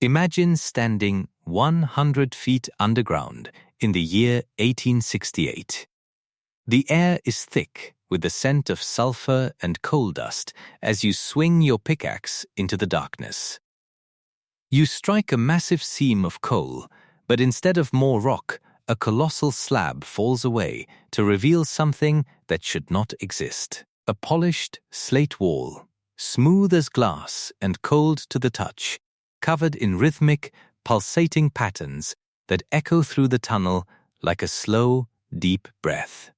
Imagine standing 100 feet underground in the year 1868. The air is thick with the scent of sulfur and coal dust as you swing your pickaxe into the darkness. You strike a massive seam of coal, but instead of more rock, a colossal slab falls away to reveal something that should not exist. A polished slate wall, smooth as glass and cold to the touch, covered in rhythmic, pulsating patterns that echo through the tunnel like a slow, deep breath.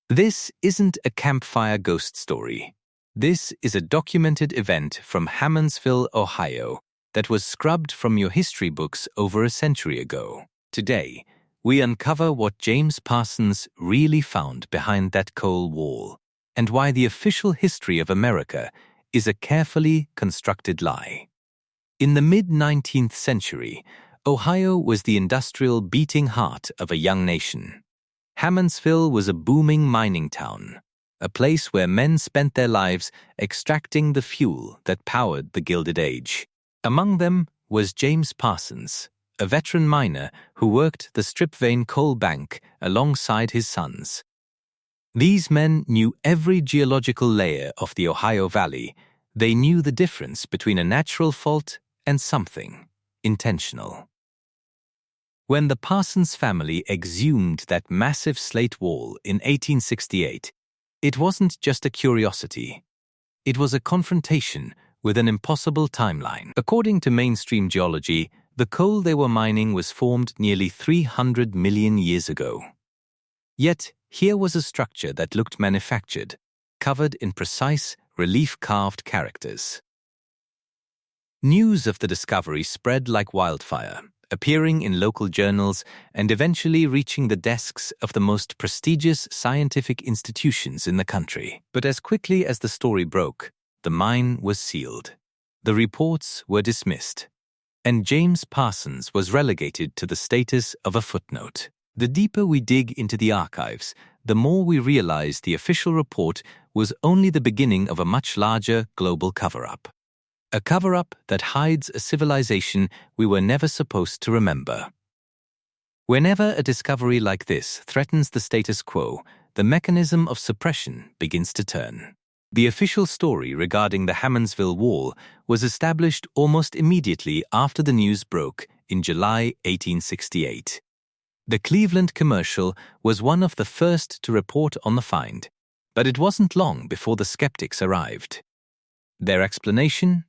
This isn't a campfire ghost story. This is a documented event from Hammondsville, Ohio, that was scrubbed from your history books over a century ago. Today, we uncover what James Parsons really found behind that coal wall, and why the official history of America is a carefully constructed lie. In the mid-19th century, Ohio was the industrial beating heart of a young nation. Hammondsville was a booming mining town, a place where men spent their lives extracting the fuel that powered the Gilded Age. Among them was James Parsons, a veteran miner who worked the strip vein coal bank alongside his sons. These men knew every geological layer of the Ohio Valley. They knew the difference between a natural fault and something intentional. When the Parsons family exhumed that massive slate wall in 1868, it wasn't just a curiosity. It was a confrontation with an impossible timeline. According to mainstream geology, the coal they were mining was formed nearly 300 million years ago. Yet, here was a structure that looked manufactured, covered in precise, relief-carved characters. News of the discovery spread like wildfire, appearing in local journals and eventually reaching the desks of the most prestigious scientific institutions in the country. But as quickly as the story broke, the mine was sealed. The reports were dismissed, and James Parsons was relegated to the status of a footnote. The deeper we dig into the archives, the more we realize the official report was only the beginning of a much larger global cover-up. A cover-up that hides a civilization we were never supposed to remember. Whenever a discovery like this threatens the status quo, the mechanism of suppression begins to turn. The official story regarding the Hammondsville Wall was established almost immediately after the news broke in July 1868. The Cleveland Commercial was one of the first to report on the find, but it wasn't long before the skeptics arrived. Their explanation?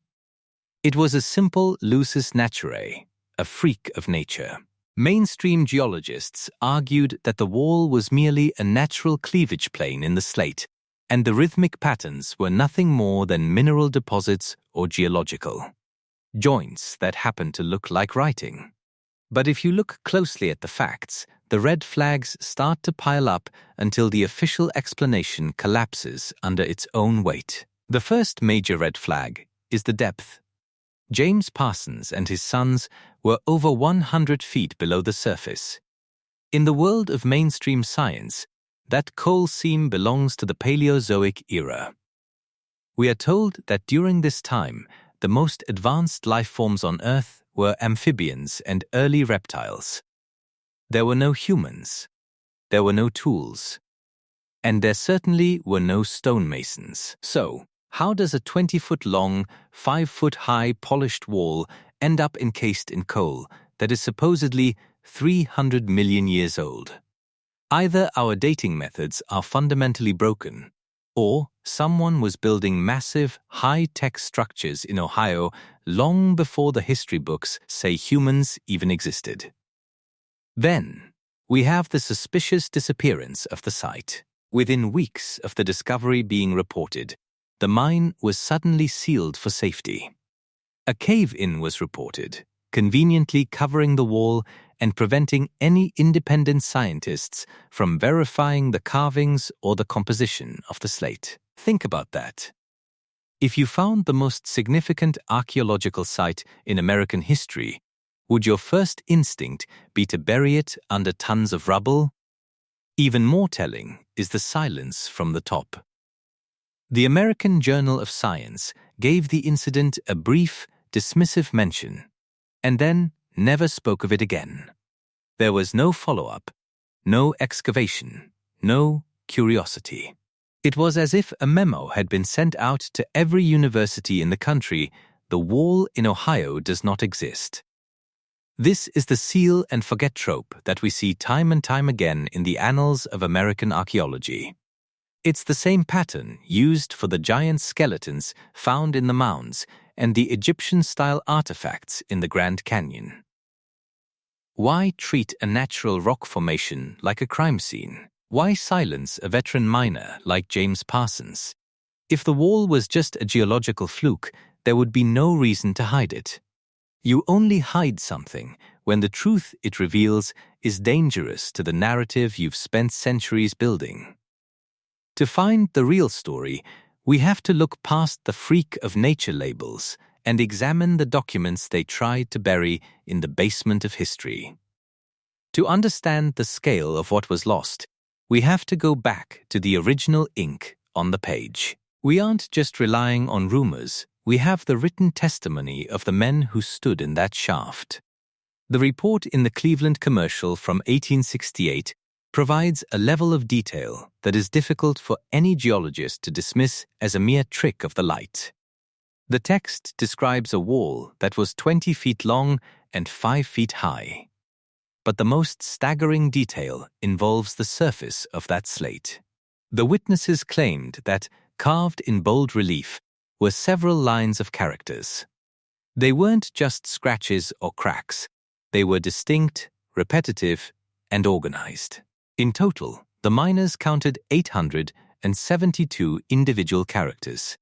It was a simple lusus naturae, a freak of nature. Mainstream geologists argued that the wall was merely a natural cleavage plane in the slate, and the rhythmic patterns were nothing more than mineral deposits or geological joints that happened to look like writing. But if you look closely at the facts, the red flags start to pile up until the official explanation collapses under its own weight. The first major red flag is the depth. James Parsons and his sons were over 100 feet below the surface. In the world of mainstream science, that coal seam belongs to the Paleozoic era. We are told that during this time, the most advanced life forms on Earth were amphibians and early reptiles. There were no humans. There were no tools. And there certainly were no stonemasons. So, how does a 20-foot-long, 5-foot-high polished wall end up encased in coal that is supposedly 300 million years old? Either our dating methods are fundamentally broken, or someone was building massive, high-tech structures in Ohio long before the history books say humans even existed. Then, we have the suspicious disappearance of the site. Within weeks of the discovery being reported, the mine was suddenly sealed for safety. A cave-in was reported, conveniently covering the wall and preventing any independent scientists from verifying the carvings or the composition of the slate. Think about that. If you found the most significant archaeological site in American history, would your first instinct be to bury it under tons of rubble? Even more telling is the silence from the top. The American Journal of Science gave the incident a brief, dismissive mention, and then never spoke of it again. There was no follow-up, no excavation, no curiosity. It was as if a memo had been sent out to every university in the country: the wall in Ohio does not exist. This is the seal and forget trope that we see time and time again in the annals of American archaeology. It's the same pattern used for the giant skeletons found in the mounds and the Egyptian-style artifacts in the Grand Canyon. Why treat a natural rock formation like a crime scene? Why silence a veteran miner like James Parsons? If the wall was just a geological fluke, there would be no reason to hide it. You only hide something when the truth it reveals is dangerous to the narrative you've spent centuries building. To find the real story, we have to look past the freak of nature labels and examine the documents they tried to bury in the basement of history. To understand the scale of what was lost, we have to go back to the original ink on the page. We aren't just relying on rumors, we have the written testimony of the men who stood in that shaft. The report in the Cleveland Commercial from 1868 provides a level of detail that is difficult for any geologist to dismiss as a mere trick of the light. The text describes a wall that was 20 feet long and 5 feet high. But the most staggering detail involves the surface of that slate. The witnesses claimed that, carved in bold relief, were several lines of characters. They weren't just scratches or cracks. They were distinct, repetitive, and organized. In total, the miners counted 872 individual characters.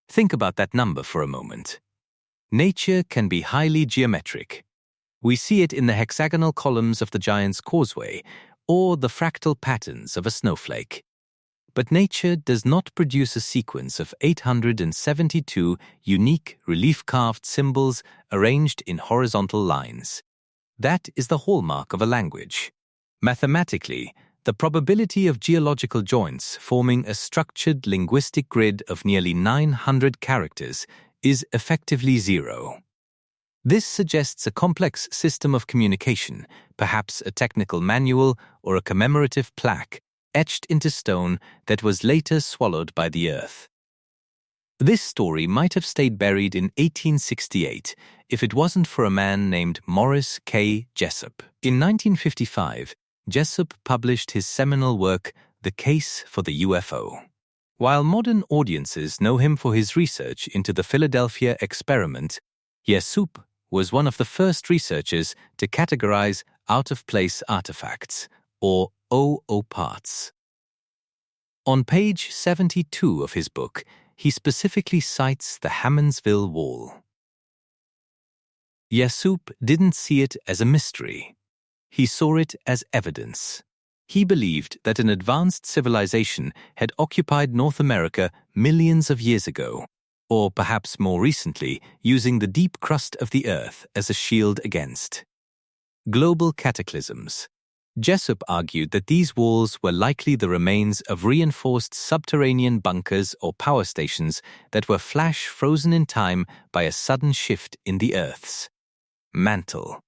Think about that number for a moment. Nature can be highly geometric. We see it in the hexagonal columns of the Giant's Causeway or the fractal patterns of a snowflake. But nature does not produce a sequence of 872 unique relief-carved symbols arranged in horizontal lines. That is the hallmark of a language. Mathematically, the probability of geological joints forming a structured linguistic grid of nearly 900 characters is effectively zero. This suggests a complex system of communication, perhaps a technical manual or a commemorative plaque, etched into stone that was later swallowed by the earth. This story might have stayed buried in 1868 if it wasn't for a man named Morris K. Jessup. In 1955, Jessup published his seminal work, The Case for the UFO. While modern audiences know him for his research into the Philadelphia experiment, Jessup was one of the first researchers to categorize out-of-place artifacts, or OOPArts. On page 72 of his book, he specifically cites the Hammondsville Wall. Jessup didn't see it as a mystery. He saw it as evidence. He believed that an advanced civilization had occupied North America millions of years ago, or perhaps more recently, using the deep crust of the earth as a shield against global cataclysms. Jessup argued that these walls were likely the remains of reinforced subterranean bunkers or power stations that were flash frozen in time by a sudden shift in the Earth's mantle.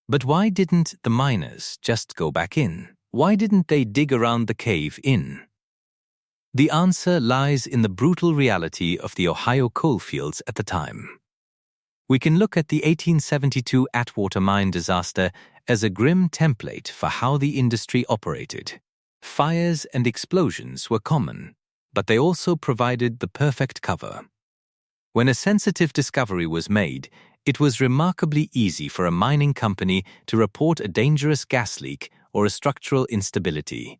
But why didn't the miners just go back in? Why didn't they dig around the cave in? The answer lies in the brutal reality of the Ohio coalfields at the time. We can look at the 1872 Atwater mine disaster as a grim template for how the industry operated. Fires and explosions were common, but they also provided the perfect cover. When a sensitive discovery was made, it was remarkably easy for a mining company to report a dangerous gas leak or a structural instability.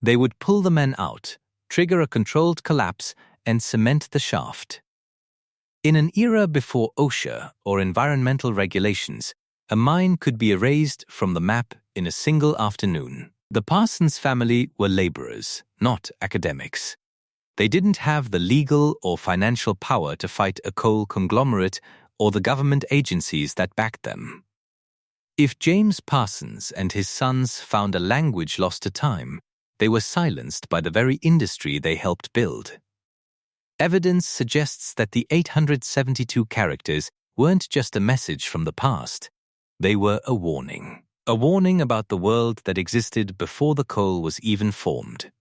They would pull the men out, trigger a controlled collapse, and cement the shaft. In an era before OSHA or environmental regulations, a mine could be erased from the map in a single afternoon. The Parsons family were laborers, not academics. They didn't have the legal or financial power to fight a coal conglomerate or the government agencies that backed them. If James Parsons and his sons found a language lost to time, they were silenced by the very industry they helped build. Evidence suggests that the 872 characters weren't just a message from the past. They were a warning. A warning about the world that existed before the coal was even formed.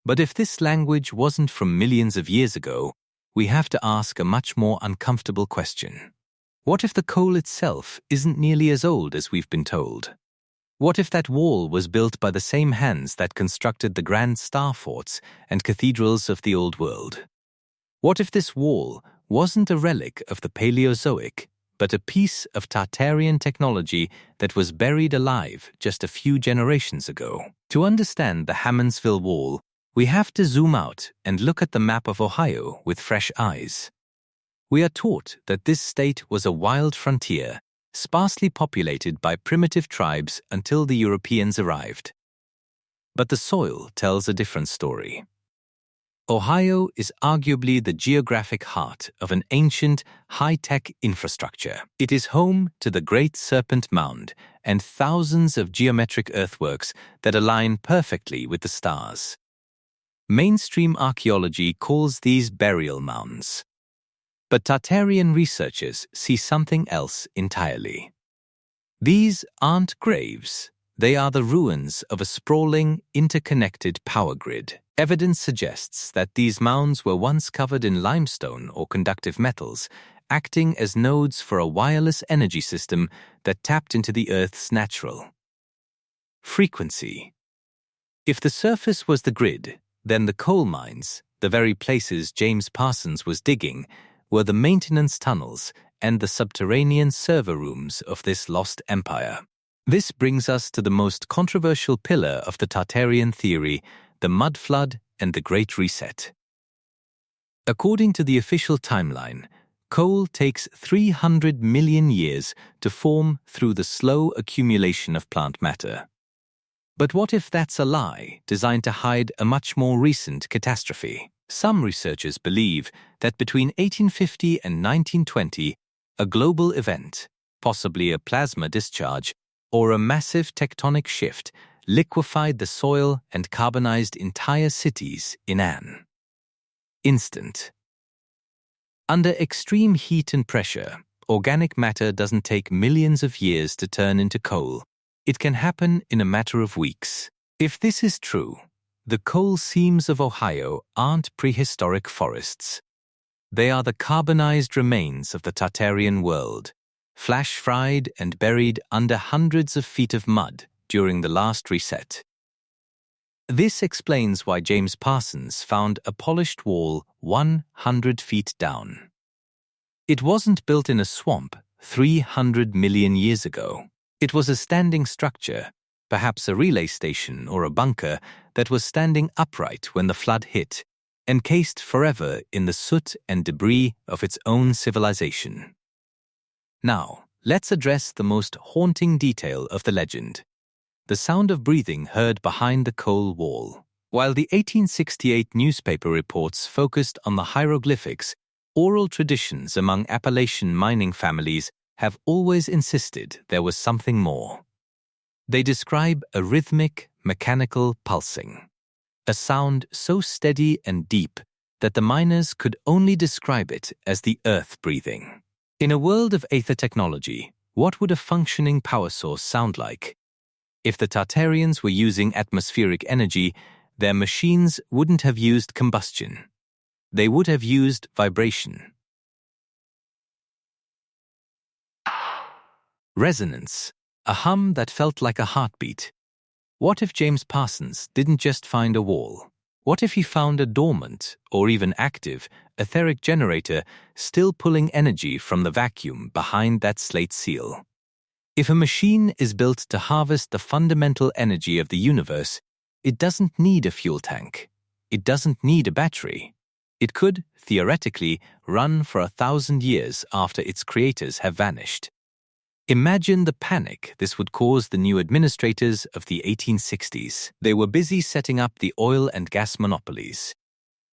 But if this language wasn't from millions of years ago, we have to ask a much more uncomfortable question. What if the coal itself isn't nearly as old as we've been told? What if that wall was built by the same hands that constructed the grand star forts and cathedrals of the Old World? What if this wall wasn't a relic of the Paleozoic, but a piece of Tartarian technology that was buried alive just a few generations ago? To understand the Hammondsville Wall, we have to zoom out and look at the map of Ohio with fresh eyes. We are taught that this state was a wild frontier, sparsely populated by primitive tribes until the Europeans arrived. But the soil tells a different story. Ohio is arguably the geographic heart of an ancient, high-tech infrastructure. It is home to the Great Serpent Mound and thousands of geometric earthworks that align perfectly with the stars. Mainstream archaeology calls these burial mounds. But Tartarian researchers see something else entirely. These aren't graves. They are the ruins of a sprawling, interconnected power grid. Evidence suggests that these mounds were once covered in limestone or conductive metals, acting as nodes for a wireless energy system that tapped into the Earth's natural frequency. If the surface was the grid, then the coal mines, the very places James Parsons was digging, were the maintenance tunnels and the subterranean server rooms of this lost empire. This brings us to the most controversial pillar of the Tartarian theory, the mud flood and the Great Reset. According to the official timeline, coal takes 300 million years to form through the slow accumulation of plant matter. But what if that's a lie designed to hide a much more recent catastrophe? Some researchers believe that between 1850 and 1920, a global event, possibly a plasma discharge or a massive tectonic shift, liquefied the soil and carbonized entire cities in an instant. Under extreme heat and pressure, organic matter doesn't take millions of years to turn into coal. It can happen in a matter of weeks. If this is true, the coal seams of Ohio aren't prehistoric forests. They are the carbonized remains of the Tartarian world, flash-fried and buried under hundreds of feet of mud during the last reset. This explains why James Parsons found a polished wall 100 feet down. It wasn't built in a swamp 300 million years ago. It was a standing structure, perhaps a relay station or a bunker, that was standing upright when the flood hit, encased forever in the soot and debris of its own civilization. Now, let's address the most haunting detail of the legend: the sound of breathing heard behind the coal wall. While the 1868 newspaper reports focused on the hieroglyphics, oral traditions among Appalachian mining families have always insisted there was something more. They describe a rhythmic, mechanical pulsing, a sound so steady and deep that the miners could only describe it as the earth breathing. In a world of aether technology, what would a functioning power source sound like? If the Tartarians were using atmospheric energy, their machines wouldn't have used combustion. They would have used vibration. Resonance, a hum that felt like a heartbeat. What if James Parsons didn't just find a wall? What if he found a dormant, or even active, etheric generator still pulling energy from the vacuum behind that slate seal? If a machine is built to harvest the fundamental energy of the universe, it doesn't need a fuel tank. It doesn't need a battery. It could, theoretically, run for 1,000 years after its creators have vanished. Imagine the panic this would cause the new administrators of the 1860s. They were busy setting up the oil and gas monopolies.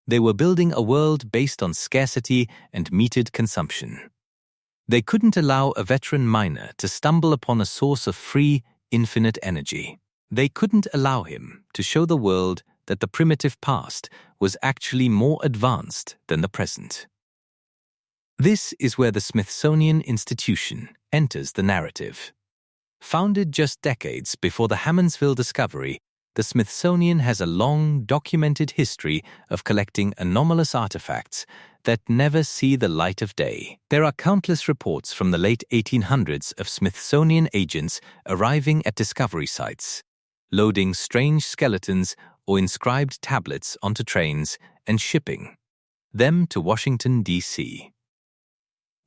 They were building a world based on scarcity and metered consumption. They couldn't allow a veteran miner to stumble upon a source of free, infinite energy. They couldn't allow him to show the world that the primitive past was actually more advanced than the present. This is where the Smithsonian Institution enters the narrative. Founded just decades before the Hammondsville discovery, the Smithsonian has a long, documented history of collecting anomalous artifacts that never see the light of day. There are countless reports from the late 1800s of Smithsonian agents arriving at discovery sites, loading strange skeletons or inscribed tablets onto trains and shipping them to Washington, D.C.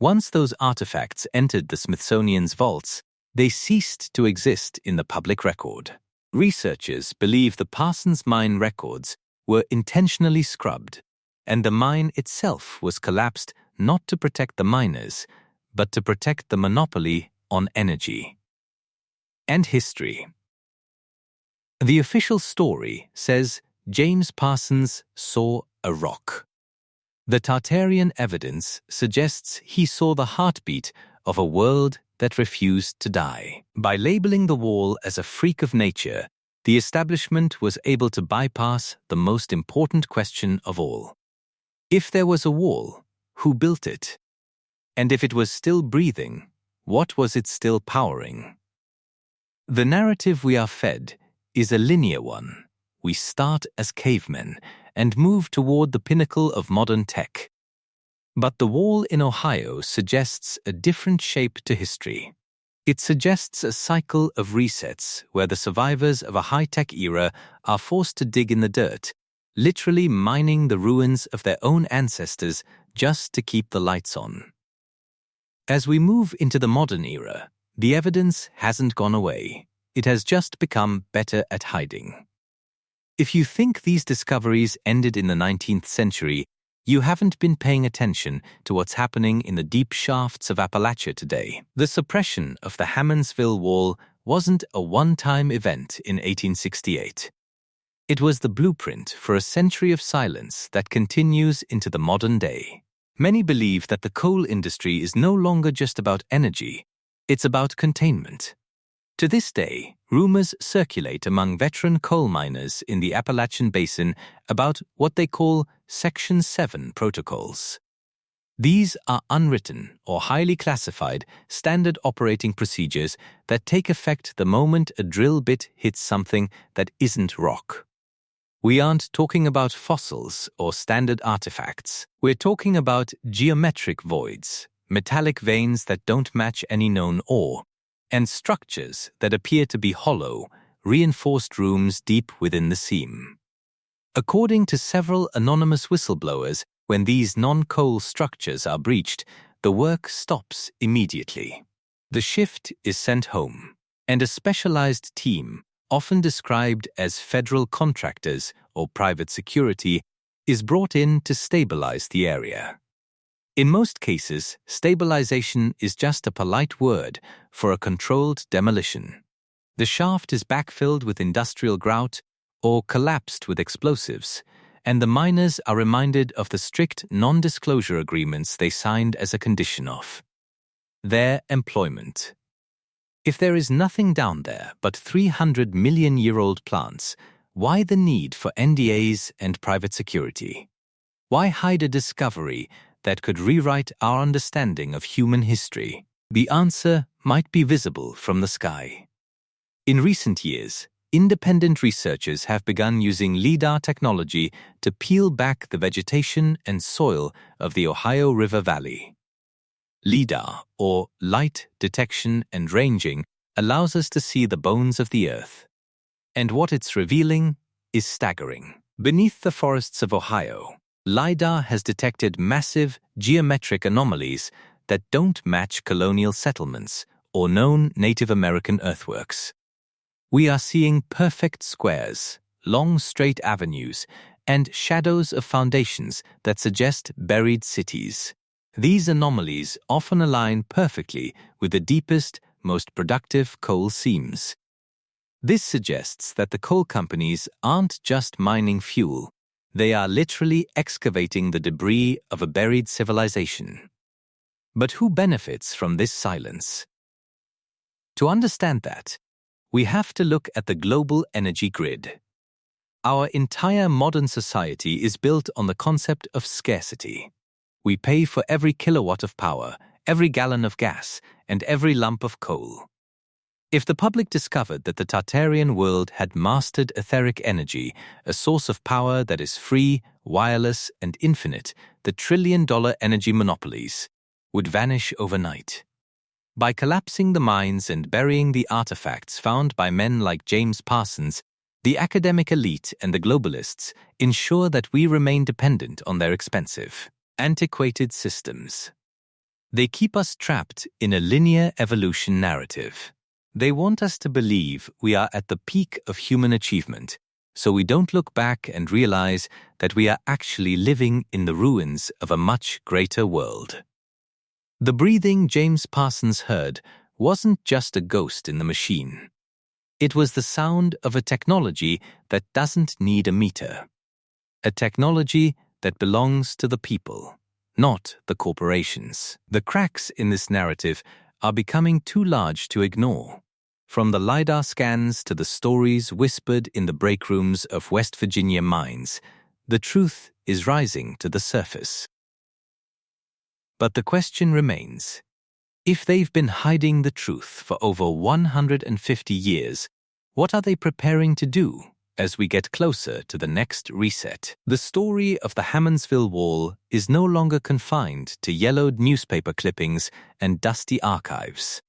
Once those artifacts entered the Smithsonian's vaults, they ceased to exist in the public record. Researchers believe the Parsons mine records were intentionally scrubbed, and the mine itself was collapsed not to protect the miners, but to protect the monopoly on energy. And history. The official story says James Parsons saw a rock. The Tartarian evidence suggests he saw the heartbeat of a world that refused to die. By labeling the wall as a freak of nature, the establishment was able to bypass the most important question of all. If there was a wall, who built it? And if it was still breathing, what was it still powering? The narrative we are fed is a linear one. We start as cavemen and move toward the pinnacle of modern tech. But the wall in Ohio suggests a different shape to history. It suggests a cycle of resets where the survivors of a high-tech era are forced to dig in the dirt, literally mining the ruins of their own ancestors just to keep the lights on. As we move into the modern era, the evidence hasn't gone away. It has just become better at hiding. If you think these discoveries ended in the 19th century, you haven't been paying attention to what's happening in the deep shafts of Appalachia today. The suppression of the Hammondsville Wall wasn't a one-time event in 1868. It was the blueprint for a century of silence that continues into the modern day. Many believe that the coal industry is no longer just about energy, it's about containment. To this day, rumors circulate among veteran coal miners in the Appalachian Basin about what they call Section 7 protocols. These are unwritten or highly classified standard operating procedures that take effect the moment a drill bit hits something that isn't rock. We aren't talking about fossils or standard artifacts. We're talking about geometric voids, metallic veins that don't match any known ore, and structures that appear to be hollow, reinforced rooms deep within the seam. According to several anonymous whistleblowers, when these non-coal structures are breached, the work stops immediately. The shift is sent home, and a specialized team, often described as federal contractors or private security, is brought in to stabilize the area. In most cases, stabilization is just a polite word for a controlled demolition. The shaft is backfilled with industrial grout or collapsed with explosives, and the miners are reminded of the strict non-disclosure agreements they signed as a condition of their employment. If there is nothing down there but 300-million-year-old plants, why the need for NDAs and private security? Why hide a discovery that could rewrite our understanding of human history? The answer might be visible from the sky. In recent years, independent researchers have begun using LIDAR technology to peel back the vegetation and soil of the Ohio River Valley. LIDAR, or Light Detection and Ranging, allows us to see the bones of the earth. And what it's revealing is staggering. Beneath the forests of Ohio, LIDAR has detected massive geometric anomalies that don't match colonial settlements or known Native American earthworks. We are seeing perfect squares, long straight avenues, and shadows of foundations that suggest buried cities. These anomalies often align perfectly with the deepest, most productive coal seams. This suggests that the coal companies aren't just mining fuel, they are literally excavating the debris of a buried civilization. But who benefits from this silence? To understand that, we have to look at the global energy grid. Our entire modern society is built on the concept of scarcity. We pay for every kilowatt of power, every gallon of gas, and every lump of coal. If the public discovered that the Tartarian world had mastered etheric energy, a source of power that is free, wireless, and infinite, the trillion-dollar energy monopolies would vanish overnight. By collapsing the mines and burying the artifacts found by men like James Parsons, the academic elite and the globalists ensure that we remain dependent on their expensive, antiquated systems. They keep us trapped in a linear evolution narrative. They want us to believe we are at the peak of human achievement, so we don't look back and realize that we are actually living in the ruins of a much greater world. The breathing James Parsons heard wasn't just a ghost in the machine. It was the sound of a technology that doesn't need a meter. A technology that belongs to the people, not the corporations. The cracks in this narrative are becoming too large to ignore. From the LiDAR scans to the stories whispered in the break rooms of West Virginia mines, the truth is rising to the surface. But the question remains, if they've been hiding the truth for over 150 years, what are they preparing to do as we get closer to the next reset? The story of the Hammondsville Wall is no longer confined to yellowed newspaper clippings and dusty archives.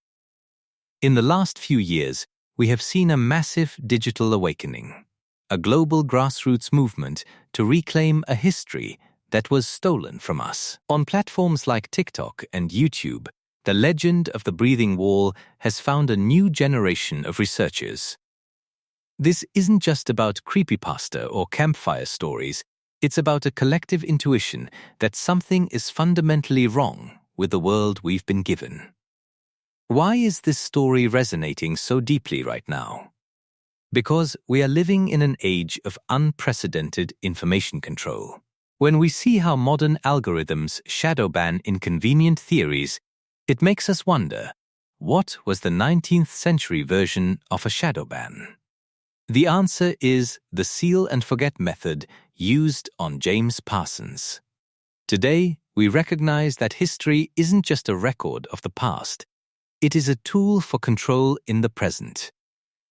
In the last few years, we have seen a massive digital awakening, a global grassroots movement to reclaim a history that was stolen from us. On platforms like TikTok and YouTube, the legend of the breathing wall has found a new generation of researchers. This isn't just about creepypasta or campfire stories, it's about a collective intuition that something is fundamentally wrong with the world we've been given. Why is this story resonating so deeply right now? Because we are living in an age of unprecedented information control. When we see how modern algorithms shadow ban inconvenient theories, it makes us wonder, what was the 19th century version of a shadow ban? The answer is the seal and forget method used on James Parsons. Today, we recognize that history isn't just a record of the past. It is a tool for control in the present.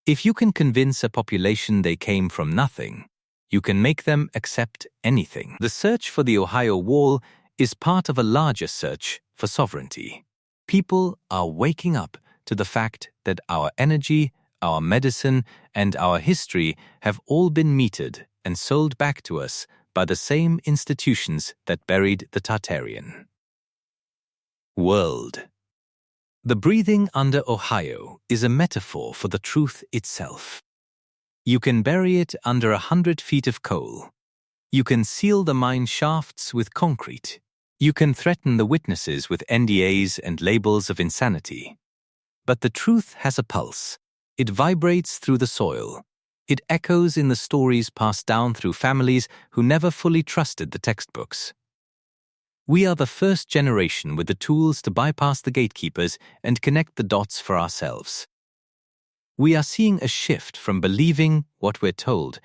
If you can convince a population they came from nothing, you can make them accept anything. The search for the Ohio Wall is part of a larger search for sovereignty. People are waking up to the fact that our energy, our medicine, and our history have all been metered and sold back to us by the same institutions that buried the Tartarian. World. The breathing under Ohio is a metaphor for the truth itself. You can bury it under 100 feet of coal. You can seal the mine shafts with concrete. You can threaten the witnesses with NDAs and labels of insanity. But the truth has a pulse. It vibrates through the soil. It echoes in the stories passed down through families who never fully trusted the textbooks. We are the first generation with the tools to bypass the gatekeepers and connect the dots for ourselves. We are seeing a shift from believing what we're told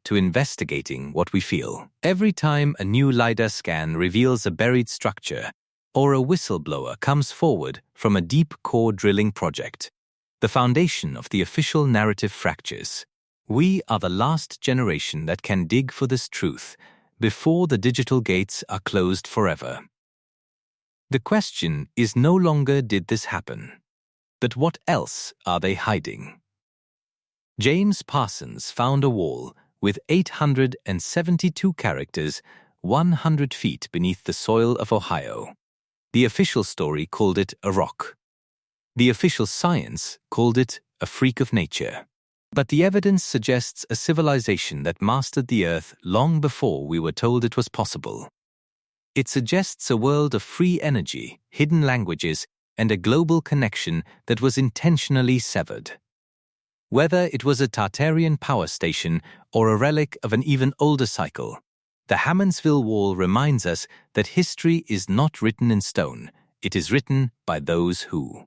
to investigating what we feel. Every time a new LiDAR scan reveals a buried structure or a whistleblower comes forward from a deep core drilling project, the foundation of the official narrative fractures. We are the last generation that can dig for this truth before the digital gates are closed forever. The question is no longer did this happen, but what else are they hiding? James Parsons found a wall with 872 characters 100 feet beneath the soil of Ohio. The official story called it a rock. The official science called it a freak of nature. But the evidence suggests a civilization that mastered the earth long before we were told it was possible. It suggests a world of free energy, hidden languages, and a global connection that was intentionally severed. Whether it was a Tartarian power station or a relic of an even older cycle, the Hammondsville Wall reminds us that history is not written in stone, it is written by those who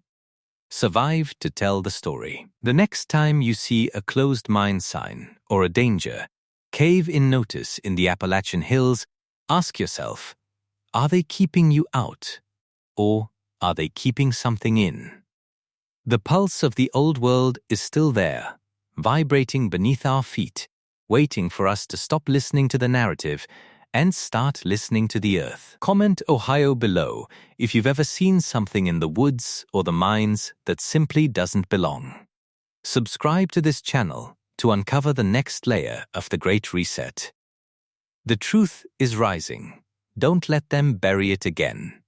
survived to tell the story. The next time you see a closed mine sign or a danger, cave-in notice in the Appalachian Hills, ask yourself, Are they keeping you out? Or are they keeping something in? The pulse of the old world is still there, vibrating beneath our feet, waiting for us to stop listening to the narrative and start listening to the earth. Comment Ohio below if you've ever seen something in the woods or the mines that simply doesn't belong. Subscribe to this channel to uncover the next layer of the Great Reset. The truth is rising. Don't let them bury it again.